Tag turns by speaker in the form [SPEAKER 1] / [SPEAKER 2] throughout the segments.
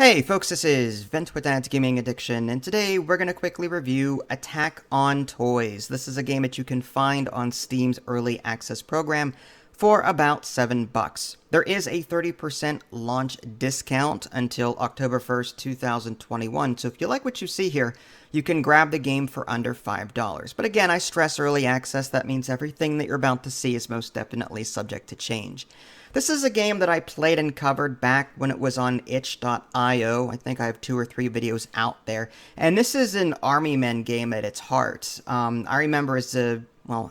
[SPEAKER 1] Hey folks, this is Vent with Dad's Gaming Addiction, and today we're going to quickly review Attack on Toys. This is a game that you can find on Steam's Early Access program for about $7. There is a 30% launch discount until October 1st, 2021, so if you like what you see here, you can grab the game for under $5. But again, I stress early access. That means everything that you're about to see is most definitely subject to change. This is a game that I played and covered back when it was on itch.io. I think I have 2 or 3 videos out there. And this is an Army Men game at its heart. I remember as a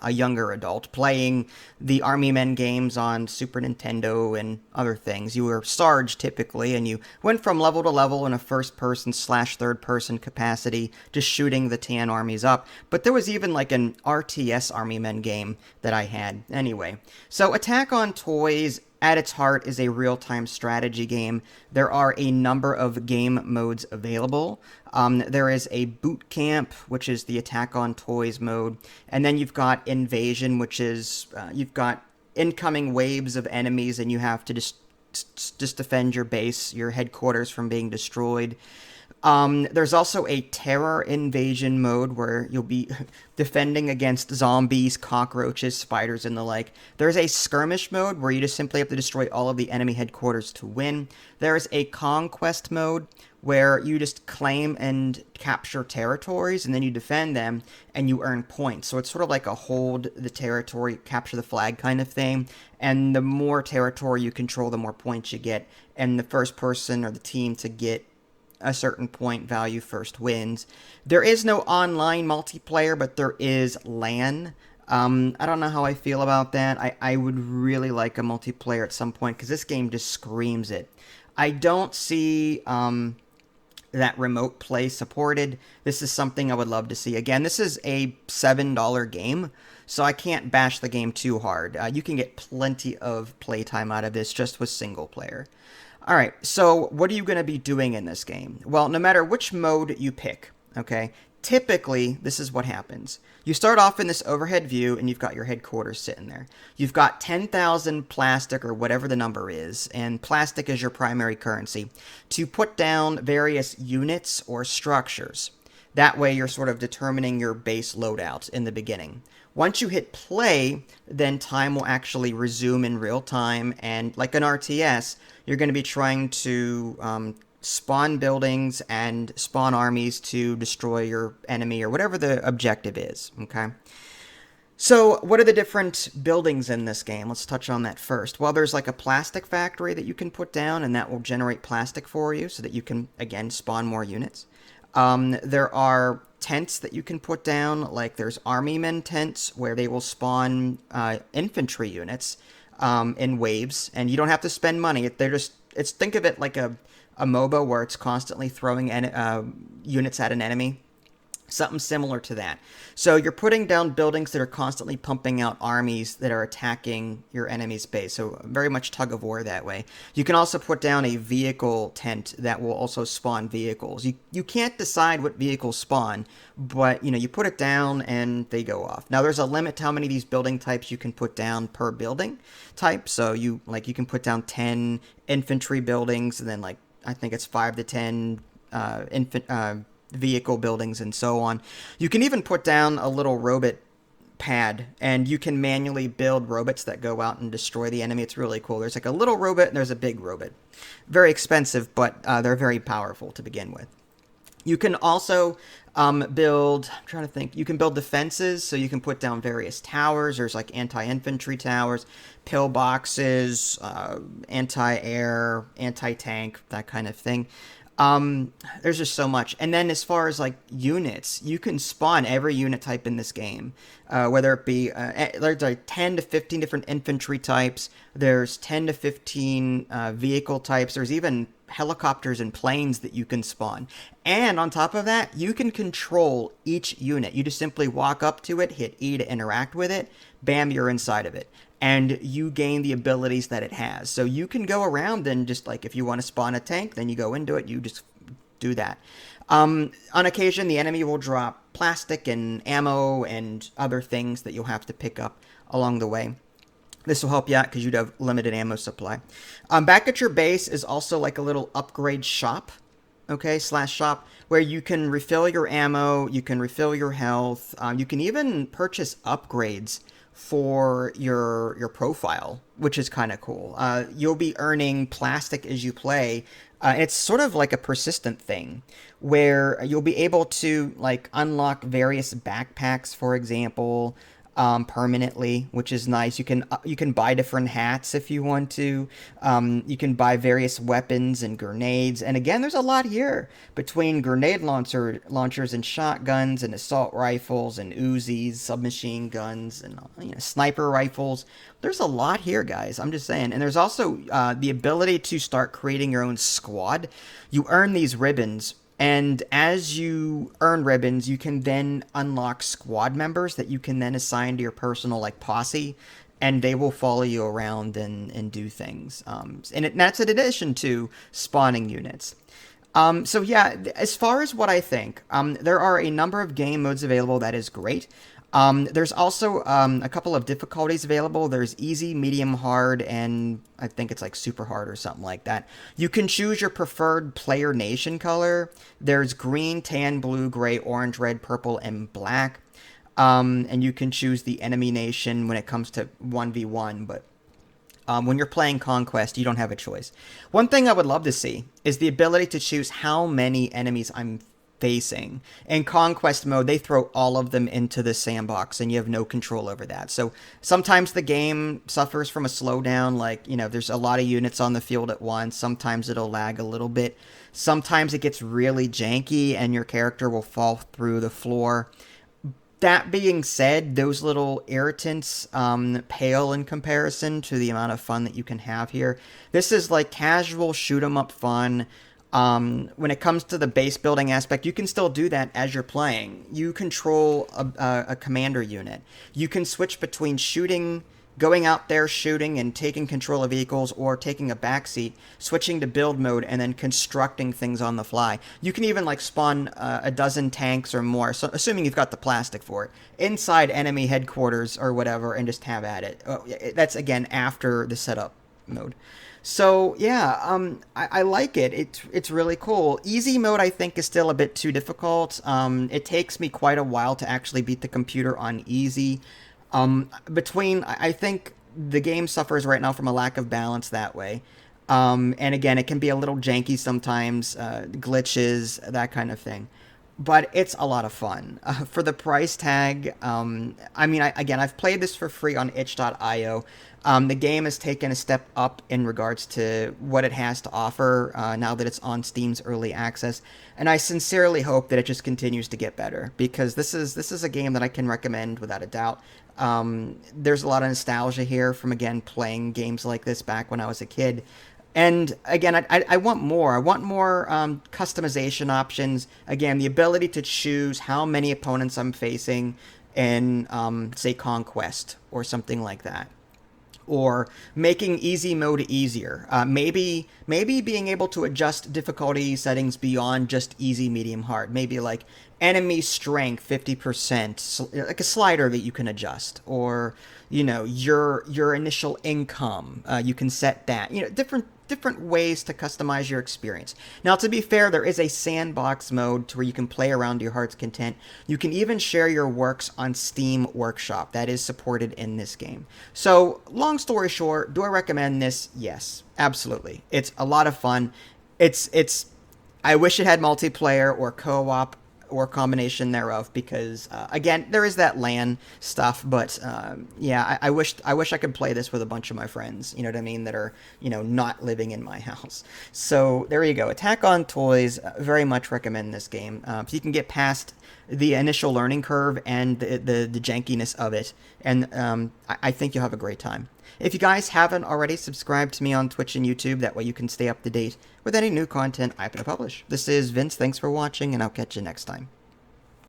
[SPEAKER 1] younger adult, playing the Army Men games on Super Nintendo and other things. You were Sarge typically, and you went from level to level in a first-person / third-person capacity, just shooting the tan armies up. But there was even like an RTS Army Men game that I had. Anyway, so Attack on Toys at its heart is a real-time strategy game. There are a number of game modes available. There is a boot camp, which is the Attack on Toys mode, and then you've got invasion, which is you've got incoming waves of enemies, and you have to just defend your base, your headquarters from being destroyed. There's also a terror invasion mode where you'll be defending against zombies, cockroaches, spiders, and the like. There's a skirmish mode where you just simply have to destroy all of the enemy headquarters to win. There's a conquest mode where you just claim and capture territories, and then you defend them, and you earn points. So it's sort of like a hold the territory, capture the flag kind of thing. And the more territory you control, the more points you get. And the first person or the team to get a certain point value first wins. There is no online multiplayer, but there is LAN. I don't know how I feel about that. I would really like a multiplayer at some point, because this game just screams it. I don't see that remote play supported. This is something I would love to see. Again, this is a $7 game, so I can't bash the game too hard. You can get plenty of playtime out of this just with single player. Alright, so what are you going to be doing in this game? Well, no matter which mode you pick, okay, typically this is what happens. You start off in this overhead view, and you've got your headquarters sitting there. You've got 10,000 plastic, or whatever the number is, and plastic is your primary currency, to put down various units or structures. That way you're sort of determining your base loadout in the beginning. Once you hit play, then time will actually resume in real time, and like an RTS, you're going to be trying to spawn buildings and spawn armies to destroy your enemy, or whatever the objective is, okay? So, what are the different buildings in this game? Let's touch on that first. Well, there's like a plastic factory that you can put down, and that will generate plastic for you so that you can, again, spawn more units. There are tents that you can put down, like there's Army Men tents, where they will spawn infantry units in waves, and you don't have to spend money. Think of it like a MOBA where it's constantly throwing units at an enemy. Something similar to that. So you're putting down buildings that are constantly pumping out armies that are attacking your enemy's base. So very much tug of war that way. You can also put down a vehicle tent that will also spawn vehicles. You can't decide what vehicles spawn, but you put it down and they go off. Now there's a limit to how many of these building types you can put down per building type. So you can put down 10 infantry buildings, and then I think it's 5 to 10 vehicle buildings, and so on. You can even put down a little robot pad, and you can manually build robots that go out and destroy the enemy. It's really cool. There's like a little robot and there's a big robot. Very expensive, but they're very powerful to begin with. You can also build, I'm trying to think, you can build defenses, so you can put down various towers. There's like anti-infantry towers, pillboxes, anti-air, anti-tank, that kind of thing. There's just so much. And then as far as like units, you can spawn every unit type in this game, whether it be there's like 10 to 15 different infantry types. There's 10 to 15 vehicle types. There's even helicopters and planes that you can spawn. And on top of that, you can control each unit. You just simply walk up to it, hit E to interact with it, bam, you're inside of it. And you gain the abilities that it has. So you can go around and just if you want to spawn a tank, then you go into it, you just do that. On occasion, the enemy will drop plastic and ammo and other things that you'll have to pick up along the way. This will help you out because you'd have limited ammo supply. Back at your base is also like a little upgrade shop, okay, slash shop, where you can refill your ammo, you can refill your health, you can even purchase upgrades for your profile, which is kind of cool. You'll be earning plastic as you play. It's sort of like a persistent thing where you'll be able to like unlock various backpacks, for example, permanently, which is nice. You can buy different hats if you want to. You can buy various weapons and grenades. And again, there's a lot here between grenade launchers and shotguns and assault rifles and Uzis, submachine guns, and sniper rifles. There's a lot here, guys. I'm just saying. And there's also the ability to start creating your own squad. You earn these ribbons. And as you earn ribbons, you can then unlock squad members that you can then assign to your personal like posse, and they will follow you around and do things. That's in addition to spawning units. So yeah, as far as what I think, there are a number of game modes available that is great. There's also a couple of difficulties available. There's easy, medium, hard, and I think it's like super hard or something like that. You can choose your preferred player nation color. There's green, tan, blue, gray, orange, red, purple, and black. And you can choose the enemy nation when it comes to 1v1, but when you're playing Conquest, you don't have a choice. One thing I would love to see is the ability to choose how many enemies I'm facing. In Conquest mode, they throw all of them into the sandbox, and you have no control over that. So sometimes the game suffers from a slowdown, like, there's a lot of units on the field at once. Sometimes it'll lag a little bit. Sometimes it gets really janky, and your character will fall through the floor. That being said, those little irritants pale in comparison to the amount of fun that you can have here. This is like casual shoot 'em up fun. When it comes to the base building aspect, you can still do that as you're playing. You control a commander unit. You can switch between going out there shooting and taking control of vehicles, or taking a backseat, switching to build mode, and then constructing things on the fly. You can even like spawn a dozen tanks or more, so assuming you've got the plastic for it, inside enemy headquarters or whatever, and just have at it. That's again after the setup mode. So yeah, I like it. It's really cool. Easy mode I think is still a bit too difficult. It takes me quite a while to actually beat the computer on easy. I think the game suffers right now from a lack of balance that way. And again, it can be a little janky sometimes, glitches, that kind of thing. But it's a lot of fun. For the price tag, I've played this for free on itch.io. The game has taken a step up in regards to what it has to offer now that it's on Steam's early access, and I sincerely hope that it just continues to get better, because this is a game that I can recommend without a doubt. There's a lot of nostalgia here from, again, playing games like this back when I was a kid. And again, I want more. I want more customization options. Again, the ability to choose how many opponents I'm facing in, say, Conquest or something like that. Or making easy mode easier. Maybe being able to adjust difficulty settings beyond just easy, medium, hard. Maybe like enemy strength 50%, like a slider that you can adjust. Or your initial income, you can set that. Different ways to customize your experience. Now, to be fair, there is a sandbox mode to where you can play around to your heart's content. You can even share your works on Steam Workshop. That is supported in this game. So, long story short, do I recommend this? Yes, absolutely. It's a lot of fun. I wish it had multiplayer or co-op or combination thereof, because again, there is that LAN stuff, but I wish I could play this with a bunch of my friends, you know what I mean, that are not living in my house. So there you go. Attack on Toys, very much recommend this game. If you can get past the initial learning curve and the jankiness of it, and I think you'll have a great time. If you guys haven't already, subscribe to me on Twitch and YouTube. That way you can stay up to date with any new content I happen to publish. This is Vince. Thanks for watching, and I'll catch you next time.